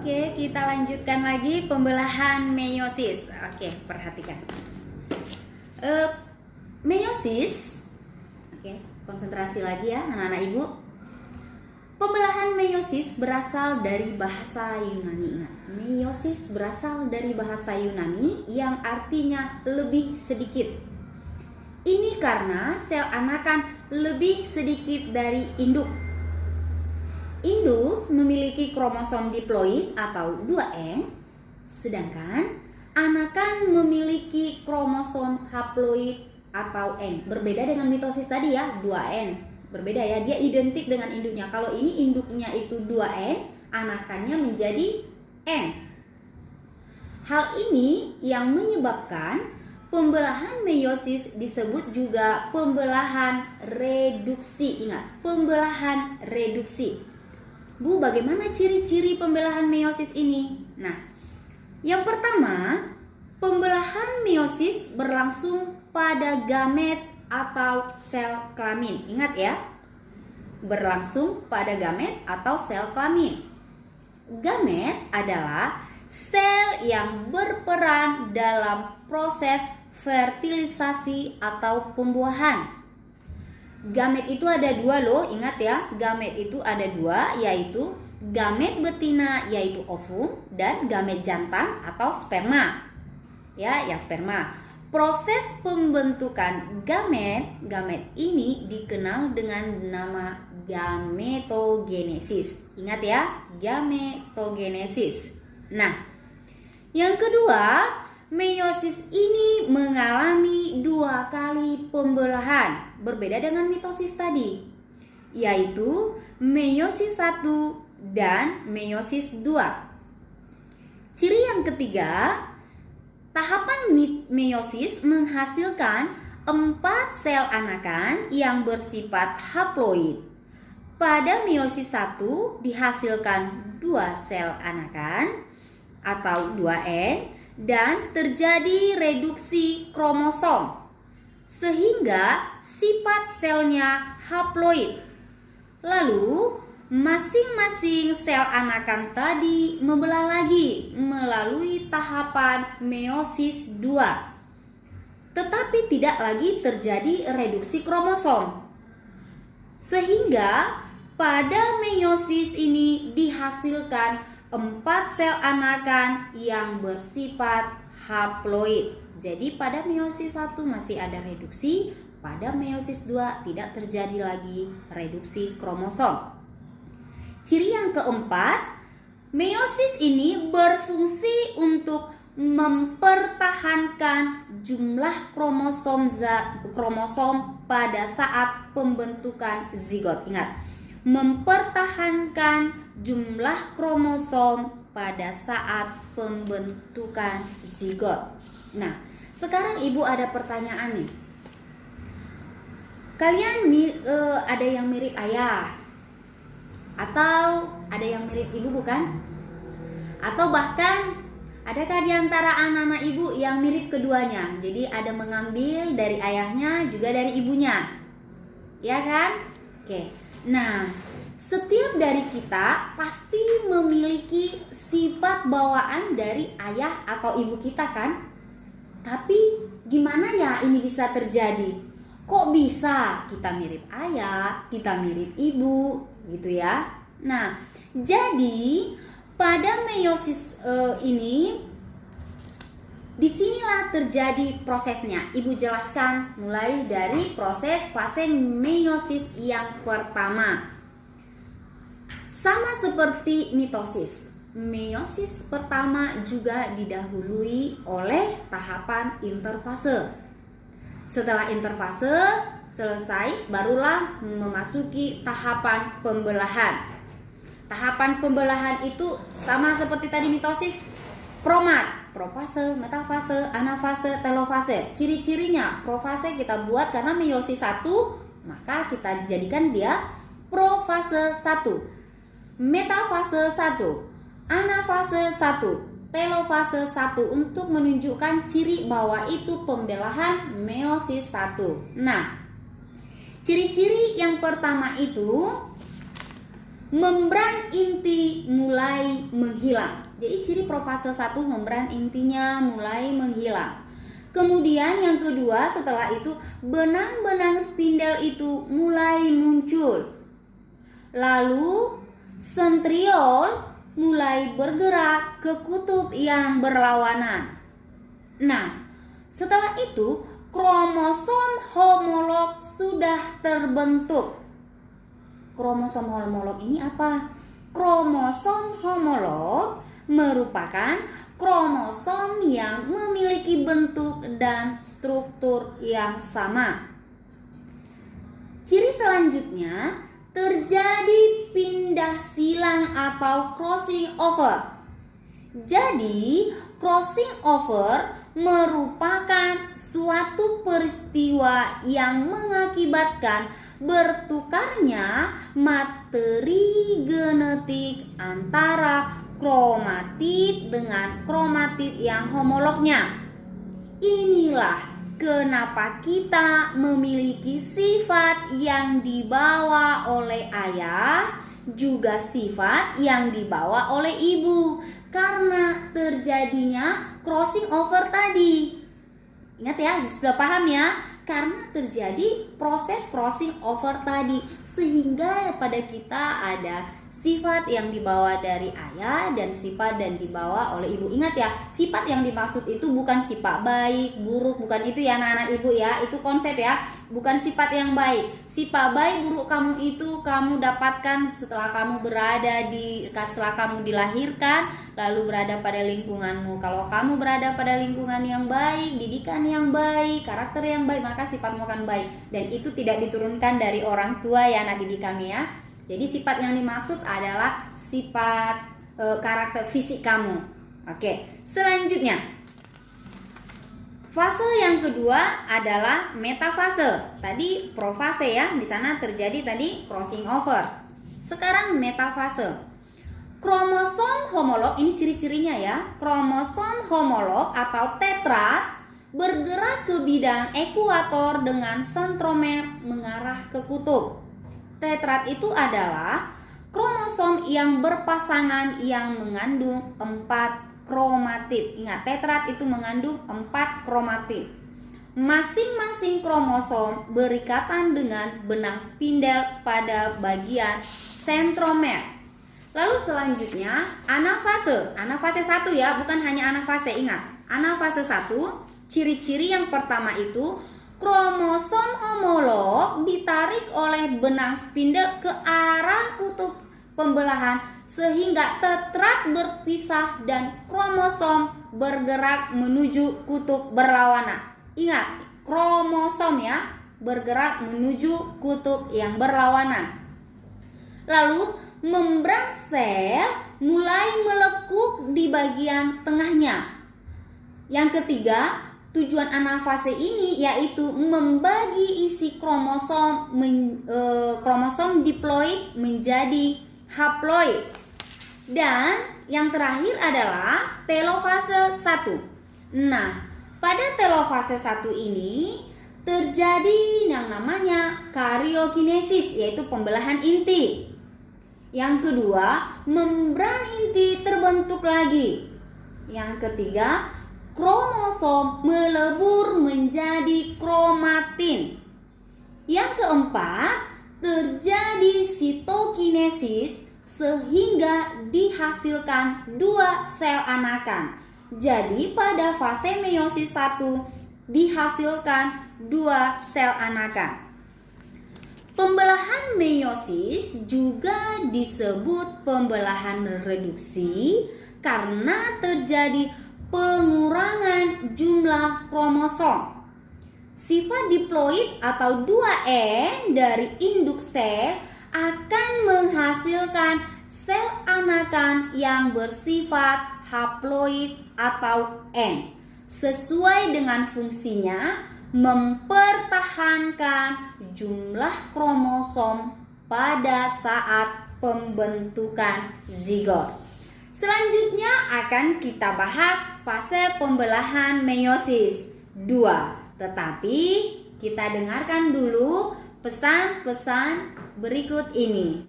Oke, kita lanjutkan lagi pembelahan meiosis. Oke, perhatikan. Meiosis. Oke, konsentrasi lagi ya anak-anak ibu. Pembelahan meiosis berasal dari bahasa Yunani. Ingat, meiosis berasal dari bahasa Yunani yang artinya lebih sedikit. Ini karena sel anakan lebih sedikit dari induk. Induk memiliki kromosom diploid atau 2N, sedangkan anakan memiliki kromosom haploid atau N. Berbeda dengan mitosis tadi ya, 2N. Berbeda ya, dia identik dengan induknya. Kalau ini induknya itu 2N, anakannya menjadi N. Hal ini yang menyebabkan pembelahan meiosis disebut juga pembelahan reduksi. Ingat, pembelahan reduksi. Bu, bagaimana ciri-ciri pembelahan meiosis ini? Nah, yang pertama, pembelahan meiosis berlangsung pada gamet atau sel kelamin. Ingat ya, berlangsung pada gamet atau sel kelamin. Gamet adalah sel yang berperan dalam proses fertilisasi atau pembuahan. Gamet itu ada dua loh, ingat ya, gamet itu ada dua, yaitu gamet betina yaitu ovum dan gamet jantan atau sperma. Ya, yang sperma. Proses pembentukan gamet ini dikenal dengan nama gametogenesis. Ingat ya, gametogenesis. Nah, yang kedua, meiosis ini mengalami 2 kali pembelahan, berbeda dengan mitosis tadi, yaitu meiosis 1 dan meiosis 2. Ciri yang ketiga, tahapan meiosis menghasilkan 4 sel anakan yang bersifat haploid. Pada meiosis 1 dihasilkan 2 sel anakan atau 2N dan terjadi reduksi kromosom sehingga sifat selnya haploid. Lalu masing-masing sel anakan tadi membelah lagi melalui tahapan meiosis 2. Tetapi tidak lagi terjadi reduksi kromosom. Sehingga pada meiosis ini dihasilkan 4 sel anakan yang bersifat haploid. Jadi pada meiosis 1 masih ada reduksi, pada meiosis 2 tidak terjadi lagi reduksi kromosom. Ciri yang keempat, meiosis ini berfungsi untuk mempertahankan jumlah kromosom pada saat pembentukan zigot. Ingat, mempertahankan jumlah kromosom pada saat pembentukan zigot. Nah, sekarang ibu ada pertanyaan nih. Kalian ada yang mirip ayah? Atau ada yang mirip ibu bukan? Atau bahkan adakah di antara anak-anak ibu yang mirip keduanya? Jadi ada mengambil dari ayahnya juga dari ibunya. Ya kan? Oke. Nah, setiap dari kita pasti memiliki sifat bawaan dari ayah atau ibu kita kan? Tapi gimana ya ini bisa terjadi? Kok bisa kita mirip ayah, kita mirip ibu, gitu ya? Nah, jadi pada meiosis ini, disinilah terjadi prosesnya. Ibu jelaskan mulai dari proses fase meiosis yang pertama. Sama seperti mitosis, meiosis pertama juga didahului oleh tahapan interfase. Setelah interfase selesai, barulah memasuki tahapan pembelahan. Tahapan pembelahan itu sama seperti tadi mitosis, promat, profase, metafase, anafase, telofase. Ciri-cirinya, profase kita buat karena meiosis 1, maka kita jadikan dia profase 1, metafase 1, anafase 1, telofase 1 untuk menunjukkan ciri bahwa itu pembelahan meiosis 1. Nah, ciri-ciri yang pertama itu membran inti mulai menghilang. Jadi ciri profase 1 membran intinya mulai menghilang. Kemudian yang kedua setelah itu benang-benang spindel itu mulai muncul. Lalu sentriol mulai bergerak ke kutub yang berlawanan. Nah, setelah itu kromosom homolog sudah terbentuk. Kromosom homolog ini apa? Kromosom homolog merupakan kromosom yang memiliki bentuk dan struktur yang sama. Ciri selanjutnya terjadi pindah silang atau crossing over. Jadi, crossing over merupakan suatu peristiwa yang mengakibatkan bertukarnya materi genetik antara kromatid dengan kromatid yang homolognya. Inilah kenapa kita memiliki sifat yang dibawa oleh ayah, juga sifat yang dibawa oleh ibu, karena terjadinya crossing over tadi. Ingat ya, sudah paham ya? Karena terjadi proses crossing over tadi, sehingga pada kita ada sifat yang dibawa dari ayah dan sifat yang dibawa oleh ibu. Ingat ya, sifat yang dimaksud itu bukan sifat baik, buruk, bukan itu ya anak-anak ibu ya. Itu konsep ya, bukan sifat yang baik. Sifat baik, buruk kamu itu kamu dapatkan setelah kamu setelah kamu dilahirkan, lalu berada pada lingkunganmu. Kalau kamu berada pada lingkungan yang baik, didikan yang baik, karakter yang baik, maka sifatmu akan baik. Dan itu tidak diturunkan dari orang tua ya anak didik kami ya. Jadi sifat yang dimaksud adalah sifat karakter fisik kamu. Oke, selanjutnya fase yang kedua adalah metafase. Tadi profase ya, di sana terjadi tadi crossing over. Sekarang metafase. Kromosom homolog, ini ciri-cirinya ya. Kromosom homolog atau tetrad bergerak ke bidang ekuator dengan sentromer mengarah ke kutub. Tetrad itu adalah kromosom yang berpasangan yang mengandung 4 kromatid. Ingat, tetrad itu mengandung 4 kromatid. Masing-masing kromosom berikatan dengan benang spindel pada bagian sentromer. Lalu selanjutnya anafase. Anafase 1 ya, bukan hanya anafase, ingat. Anafase 1, ciri-ciri yang pertama itu kromosom homolog ditarik oleh benang spindel ke arah kutub pembelahan sehingga tetrad berpisah dan kromosom bergerak menuju kutub berlawanan. Ingat, kromosom ya, bergerak menuju kutub yang berlawanan. Lalu membran sel mulai melekuk di bagian tengahnya. Yang ketiga, tujuan anafase ini yaitu membagi isi kromosom diploid menjadi haploid. Dan yang terakhir adalah telofase 1. Nah, pada telofase 1 ini terjadi yang namanya karyokinesis, yaitu pembelahan inti. Yang kedua, membran inti terbentuk lagi. Yang ketiga, kromosom melebur menjadi kromatin. Yang keempat, terjadi sitokinesis sehingga dihasilkan 2 sel anakan. Jadi pada fase meiosis 1 dihasilkan 2 sel anakan. Pembelahan meiosis juga disebut pembelahan reduksi karena terjadi pengurangan jumlah kromosom. Sifat diploid atau 2N dari induk sel akan menghasilkan sel anakan yang bersifat haploid atau N, sesuai dengan fungsinya mempertahankan jumlah kromosom pada saat pembentukan zigot. Selanjutnya akan kita bahas fase pembelahan meiosis 2. Tetapi kita dengarkan dulu pesan-pesan berikut ini.